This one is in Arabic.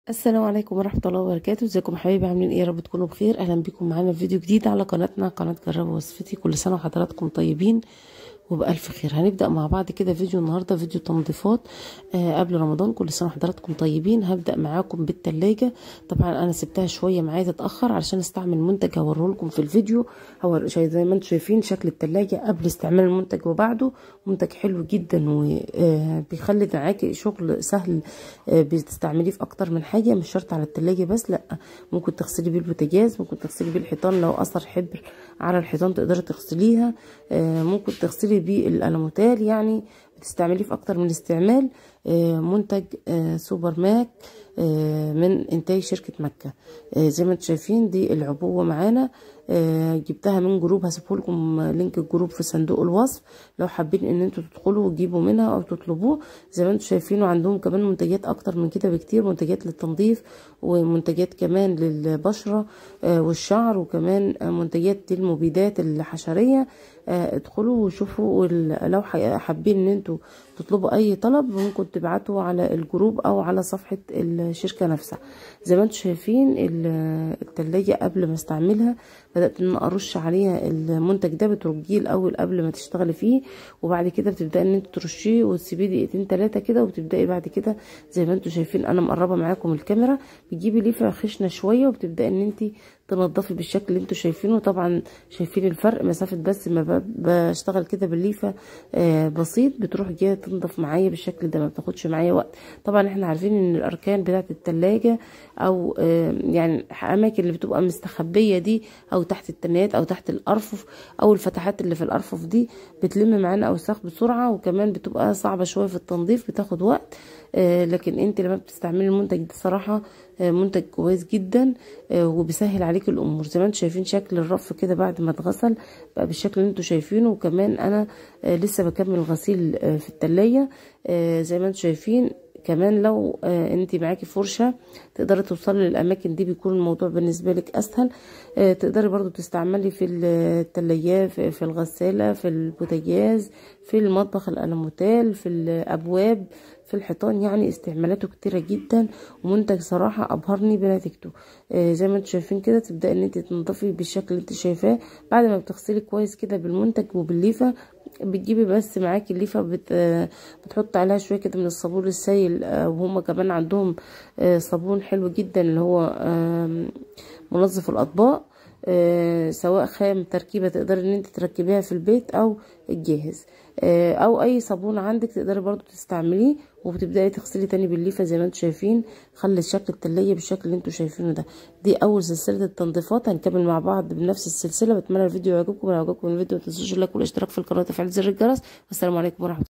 السلام عليكم ورحمة الله وبركاته. ازيكم يا حبايبي؟ عاملين ايه؟ يا رب تكونوا بخير. اهلا بكم معانا في فيديو جديد على قناتنا، قناة جربوا وصفتي. كل سنة وحضراتكم طيبين وبألف خير. هنبدأ مع بعض كده فيديو النهاردة، فيديو تنظيفات قبل رمضان. كل سنة وحضراتكم طيبين. هبدأ معاكم بالتلاجة. طبعا انا سبتها شوية معايا تتأخر علشان استعمل منتج هوريه لكم في الفيديو. هو زي ما انتم شايفين شكل التلاجة قبل استعمال المنتج وبعده. منتج حلو جدا وبيخلي معاكي شغل سهل. بتستعمليه في اكتر من حاجة، مش شرط على التلاجة بس، لا، ممكن تغسلي بيه البوتاجاز، ممكن تغسلي بيه الحيطان لو اثر حبر على الحيطان تقدري تغسليها. ممكن تغسلي بيه الالموتال، يعني بتستعمليه في اكتر من استعمال. منتج سوبر ماك من انتاج شركة مكة. زي ما انتم شايفين دي العبوة معانا. جبتها من جروب، هسيبه لكم لينك الجروب في صندوق الوصف لو حابين ان انتوا تدخلوا وتجيبوا منها او تطلبوه. زي ما انتم شايفين، وعندهم كمان منتجات اكتر من كده بكتير، منتجات للتنظيف ومنتجات كمان للبشرة والشعر، وكمان منتجات للمبيدات الحشرية. ادخلوا وشوفوا، لو حابين ان انتوا تطلبوا اي طلب ممكن تبعتوا على الجروب او على صفحة الشركة نفسها. زي ما انتم شايفين التلاجة قبل ما استعملها بدأت ان ارش عليها المنتج ده. بترجيه الاول قبل ما تشتغلي فيه، وبعد كده بتبدأي ان انت ترشيه وتسيبيه دقيقتين 3 كده، وبتبدأي بعد كده زي ما انتم شايفين انا مقربة معاكم الكاميرا. بتجيبي ليفة خشنة شوية وبتبدأي ان انت تنضفي بالشكل اللي انتوا شايفينه. طبعا شايفين الفرق، مسافة بس ما بشتغل كده بالليفة بسيط بتروح جايه تنضف معايا بالشكل ده، ما بتاخدش معايا وقت. طبعا احنا عارفين ان الاركان بتاعه التلاجة او يعني اماكن اللي بتبقى مستخبية دي، او تحت التنات او تحت الارفف او الفتحات اللي في الارفف دي، بتلم معانا اوساخ بسرعة، وكمان بتبقى صعبة شوية في التنظيف، بتاخد وقت. لكن انت لما بتستعملي المنتج ده صراحة منتج كويس جدا وبيسهل عليك الامور. زي ما انتم شايفين شكل الرف كده بعد ما اتغسل بقى بالشكل اللي انتم شايفينه. وكمان انا لسه بكمل غسيل في التلاجة. زي ما انتم شايفين كمان لو انت معاكي فرشة تقدري توصلي للاماكن دي، بيكون الموضوع بالنسبة لك اسهل. تقدري برضو تستعملي في التلاجة، في الغسالة، في البوتاجاز، في المطبخ، الالموتال، في الابواب، في الحيطان. يعني استعمالاته كتيرة جدا، ومنتج صراحة ابهرني بنتيجته. زي ما انتم شايفين كده تبدأي ان انت تنضفي بالشكل اللي انت شايفاه. بعد ما بتغسلي كويس كده بالمنتج وبالليفة، بتجيبي بس معاكي الليفة بتحط عليها شوية كده من الصابون السائل. وهما كمان عندهم صابون حلو جدا اللي هو منظف الأطباق. سواء خام تركيبة تقدري ان انت تركبيها في البيت او الجاهز، او اي صابون عندك تقدري برضو تستعمليه. وبتبداي تغسلي تاني بالليفه زي ما انتم شايفين. خلي شكل التلاجة بالشكل اللي انتم شايفينه ده. دي اول سلسله التنظيفات، هنكمل مع بعض بنفس السلسله. بتمنى الفيديو يعجبكم. لو عجبكم الفيديو ما تنسوش اللايك والاشتراك في القناه وتفعيل زر الجرس. والسلام عليكم ورحمه الله.